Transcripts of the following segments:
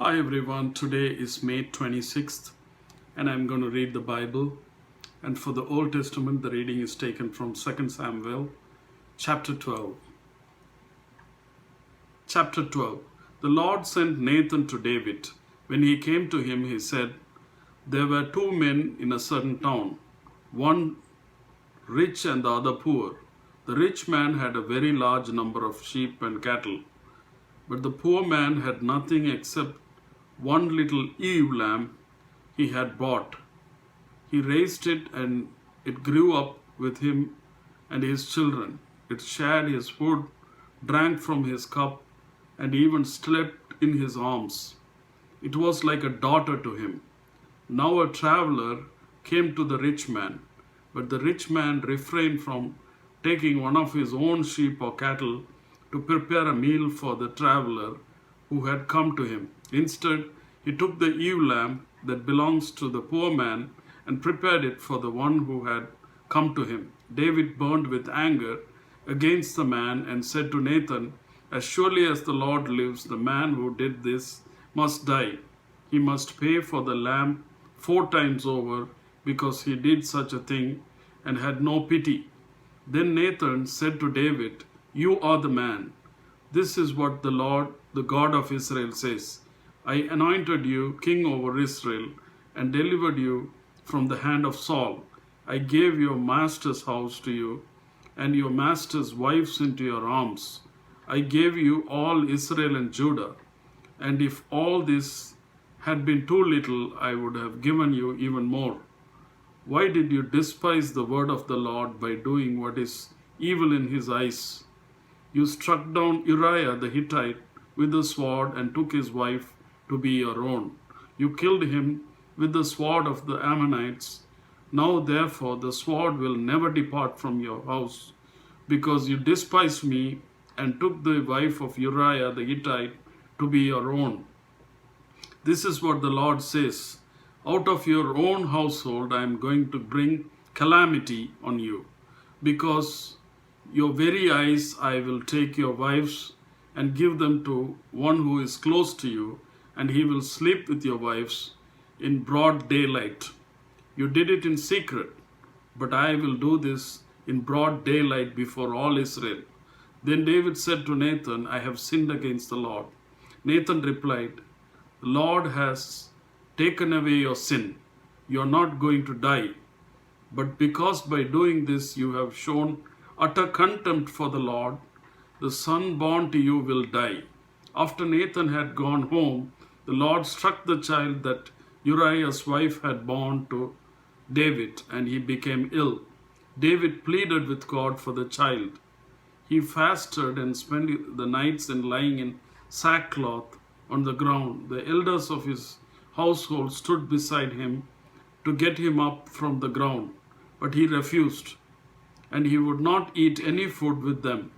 Hi everyone, today is May 26th and I'm going to read the Bible. And for the Old Testament, the reading is taken from 2 Samuel chapter 12. Chapter 12. The Lord sent Nathan to David. When he came to him, he said, "There were two men in a certain town, one rich and the other poor. The rich man had a very large number of sheep and cattle, but the poor man had nothing except one little ewe lamb he had bought. He raised it and it grew up with him and his children. It shared his food, drank from his cup, and even slept in his arms. It was like a daughter to him. Now a traveler came to the rich man, but the rich man refrained from taking one of his own sheep or cattle to prepare a meal for the traveler who had come to him. Instead, he took the ewe lamb that belongs to the poor man and prepared it for the one who had come to him. David burned with anger against the man and said to Nathan, "As surely as the Lord lives, the man who did this must die. He must pay for the lamb 4 times over because he did such a thing and had no pity." Then Nathan said to David, "You are the man. This is what the Lord, the God of Israel, says. I anointed you king over Israel and delivered you from the hand of Saul. I gave your master's house to you and your master's wives into your arms. I gave you all Israel and Judah. And if all this had been too little, I would have given you even more. Why did you despise the word of the Lord by doing what is evil in his eyes? You struck down Uriah the Hittite with the sword and took his wife to be your own. You killed him with the sword of the Ammonites. Now therefore the sword will never depart from your house, because you despised me and took the wife of Uriah the Hittite to be your own. This is what the Lord says. Out of your own household I am going to bring calamity on you, because your very eyes I will take your wives and give them to one who is close to you, and he will sleep with your wives in broad daylight. You did it in secret, but I will do this in broad daylight before all Israel." Then David said to Nathan, "I have sinned against the Lord." Nathan replied, "The Lord has taken away your sin. You are not going to die. But because by doing this you have shown utter contempt for the Lord, the son born to you will die." After Nathan had gone home, the Lord struck the child that Uriah's wife had borne to David, and he became ill. David pleaded with God for the child. He fasted and spent the nights in lying in sackcloth on the ground. The elders of his household stood beside him to get him up from the ground, but he refused, and he would not eat any food with them.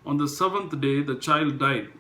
On the 7th day, the child died.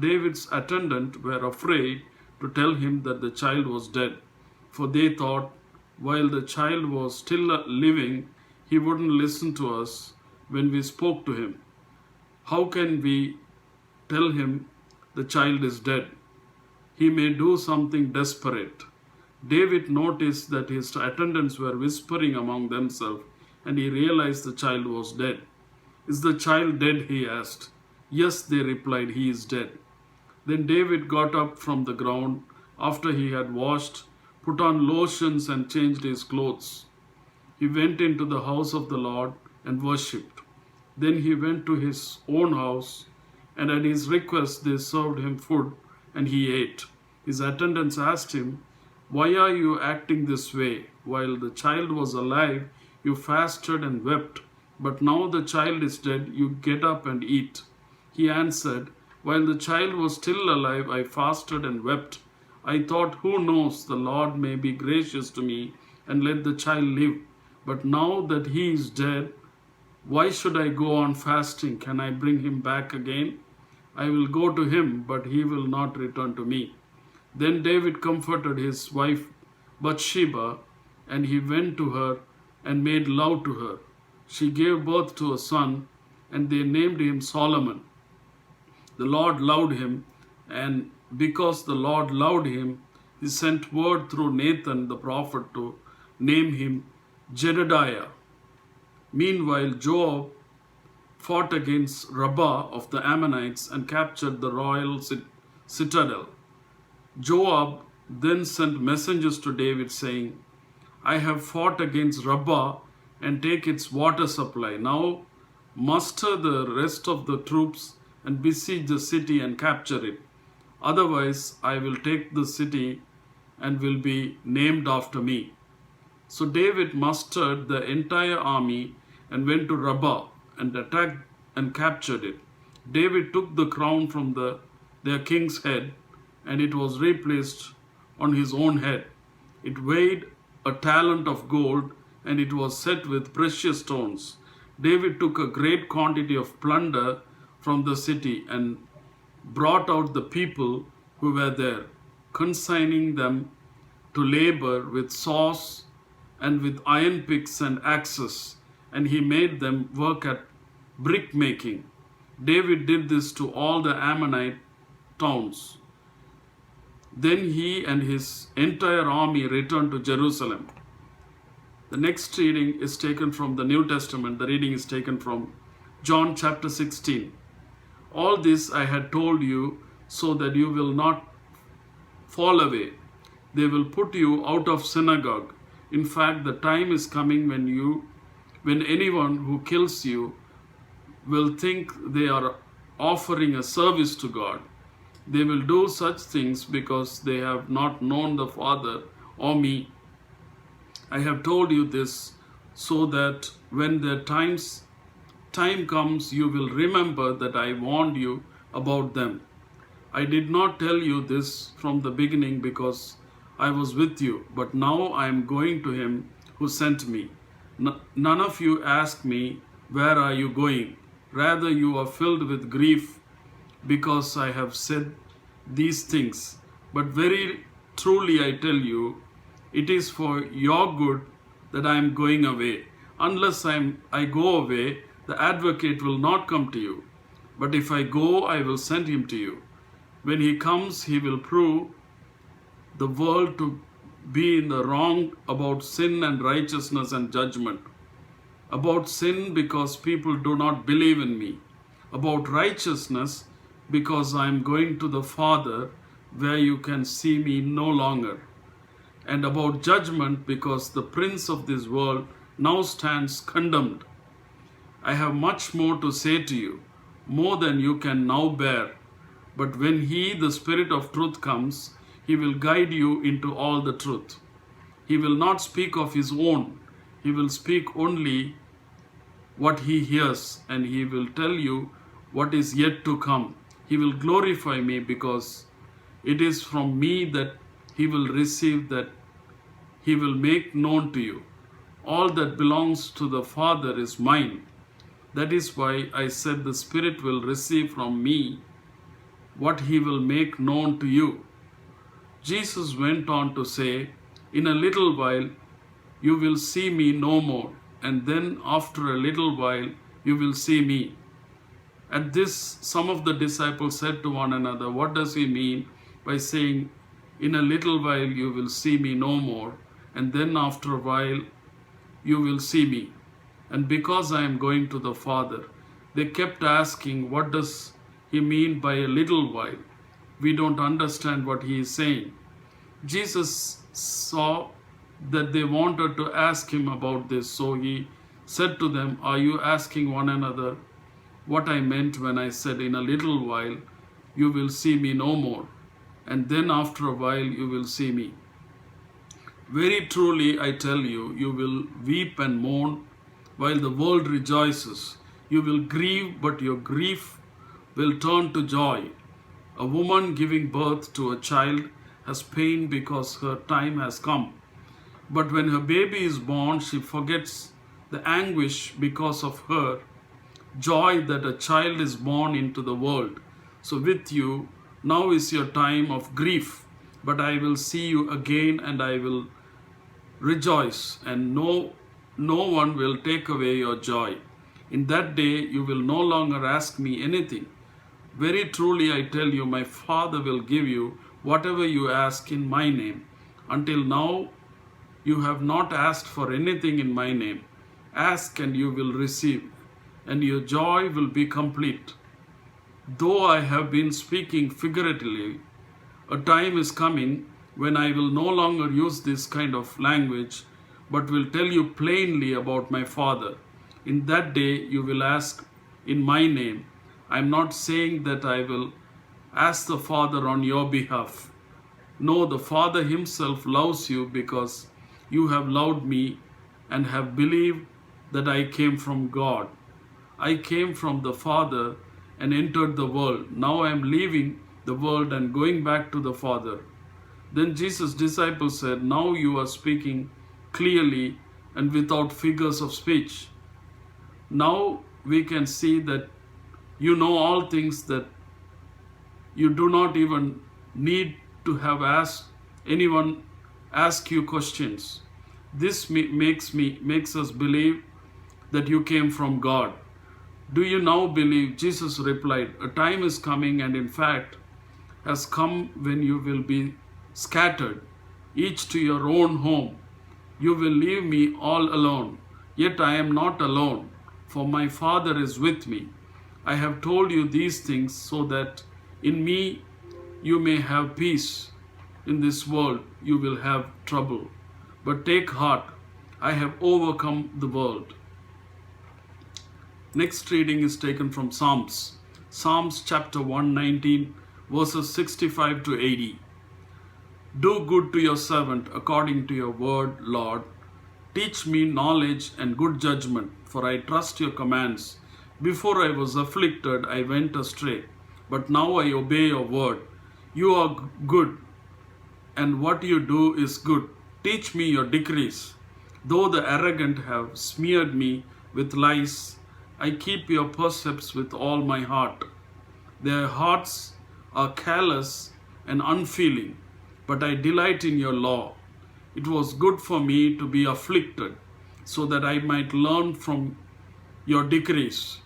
David's attendants were afraid to tell him that the child was dead, for they thought, while the child was still living, he wouldn't listen to us when we spoke to him. How can we tell him the child is dead? He may do something desperate. David noticed that his attendants were whispering among themselves, and he realized the child was dead. "Is the child dead?" he asked. "Yes," they replied, "he is dead." Then David got up from the ground after he had washed, put on lotions, and changed his clothes. He went into the house of the Lord and worshipped. Then he went to his own house, and at his request they served him food, and he ate. His attendants asked him, "Why are you acting this way? While the child was alive, you fasted and wept, but now the child is dead, you get up and eat." He answered, "While the child was still alive, I fasted and wept. I thought, who knows, the Lord may be gracious to me and let the child live. But now that he is dead, why should I go on fasting? Can I bring him back again? I will go to him, but he will not return to me." Then David comforted his wife Bathsheba, and he went to her and made love to her. She gave birth to a son, and they named him Solomon. The Lord loved him And because the Lord loved him, he sent word through Nathan the prophet to name him Jedediah. Meanwhile, Joab fought against Rabbah of the Ammonites and captured the royal citadel. Joab then sent messengers to David saying, I have fought against Rabbah and take its water supply. Now muster the rest of the troops and besiege the city and capture it. Otherwise, I will take the city and will be named after me. So David mustered the entire army and went to Rabbah and attacked and captured it. David took the crown from their king's head, and it was replaced on his own head. It weighed a talent of gold, and it was set with precious stones. David took a great quantity of plunder from the city and brought out the people who were there, consigning them to labor with saws and with iron picks and axes, and he made them work at brick making. David did this to all the Ammonite towns. Then he and his entire army returned to Jerusalem. The next reading is taken from the New Testament. The reading is taken from John chapter 16. All this I had told you so that you will not fall away. They will put you out of synagogue. In fact, the time is coming when anyone who kills you will think they are offering a service to God. They will do such things because they have not known the Father or me. I have told you this so that when the time comes, you will remember that I warned you about them. I did not tell you this from the beginning because I was with you, but now I am going to him who sent me. None of you ask me, where are you going? Rather, you are filled with grief because I have said these things. But very truly I tell you, it is for your good that I am going away. Unless I go away, the advocate will not come to you. But if I go, I will send him to you. When he comes, he will prove the world to be in the wrong about sin and righteousness and judgment. About sin, because people do not believe in me. About righteousness, because I am going to the Father, where you can see me no longer. And about judgment, because the prince of this world now stands condemned. I have much more to say to you, more than you can now bear. But when he, the Spirit of truth, comes, he will guide you into all the truth. He will not speak of his own. He will speak only what he hears, and he will tell you what is yet to come. He will glorify me because it is from me that he will receive, that he will make known to you. All that belongs to the Father is mine. That is why I said the Spirit will receive from me what he will make known to you. Jesus went on to say, in a little while you will see me no more, and then after a little while you will see me. At this, some of the disciples said to one another, what does he mean by saying, in a little while you will see me no more, and then after a while you will see me? And because I am going to the Father, they kept asking, what does he mean by a little while? We don't understand what he is saying. Jesus saw that they wanted to ask him about this, so he said to them, are you asking one another what I meant when I said, in a little while you will see me no more, and then after a while you will see me? Very truly I tell you, you will weep and mourn while the world rejoices. You will grieve, but your grief will turn to joy. A woman giving birth to a child has pain because her time has come. But when her baby is born, she forgets the anguish because of her joy that a child is born into the world. So with you, now is your time of grief, but I will see you again and I will rejoice, and no one will take away your joy. In that day you will no longer ask me anything. Very truly I tell you, my Father will give you whatever you ask in my name. Until now you have not asked for anything in my name. Ask and you will receive, and your joy will be complete. Though I have been speaking figuratively, a time is coming when I will no longer use this kind of language, but will tell you plainly about my Father. In that day you will ask in my name. I am not saying that I will ask the Father on your behalf. No, the Father himself loves you because you have loved me and have believed that I came from God. I came from the Father and entered the world. Now I am leaving the world and going back to the Father. Then Jesus' disciples said, now you are speaking clearly and without figures of speech. Now we can see that you know all things, that you do not even need to have asked anyone ask you questions. This makes us believe that you came from God. Do you now believe? Jesus replied, a time is coming, and in fact has come, when you will be scattered, each to your own home. You will leave me all alone. Yet I am not alone, for my Father is with me. I have told you these things so that in me you may have peace. In this world you will have trouble. But take heart, I have overcome the world. Next reading is taken from Psalms. Psalms chapter 119, verses 65 to 80. Do good to your servant according to your word, Lord. Teach me knowledge and good judgment, for I trust your commands. Before I was afflicted, I went astray, but now I obey your word. You are good, and what you do is good. Teach me your decrees. Though the arrogant have smeared me with lies, I keep your precepts with all my heart. Their hearts are callous and unfeeling, but I delight in your law. It was good for me to be afflicted, so that I might learn from your decrees.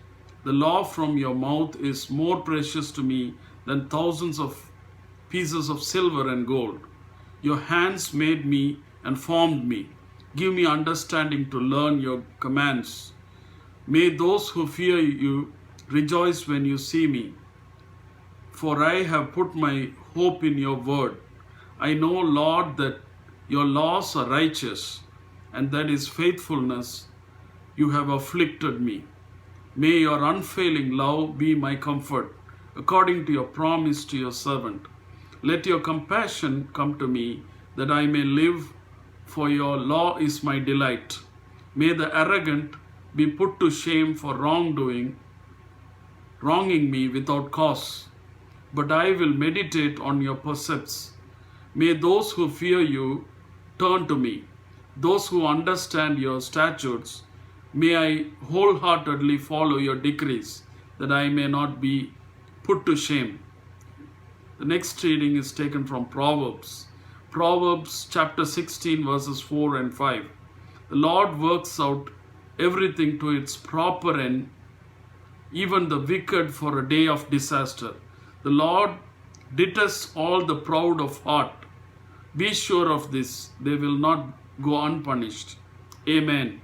The law from your mouth is more precious to me than thousands of pieces of silver and gold. Your hands made me and formed me. Give me understanding to learn your commands. May those who fear you rejoice when you see me. For I have put my hope in your word. I know, Lord, that your laws are righteous, and that is faithfulness. You have afflicted me. May your unfailing love be my comfort, according to your promise to your servant. Let your compassion come to me, that I may live, for your law is my delight. May the arrogant be put to shame for wronging me without cause. But I will meditate on your precepts. May those who fear you turn to me. Those who understand your statutes, may I wholeheartedly follow your decrees, that I may not be put to shame. The next reading is taken from Proverbs. Proverbs chapter 16, verses 4 and 5. The Lord works out everything to its proper end, even the wicked for a day of disaster. The Lord detests all the proud of heart. Be sure of this, they will not go unpunished. Amen.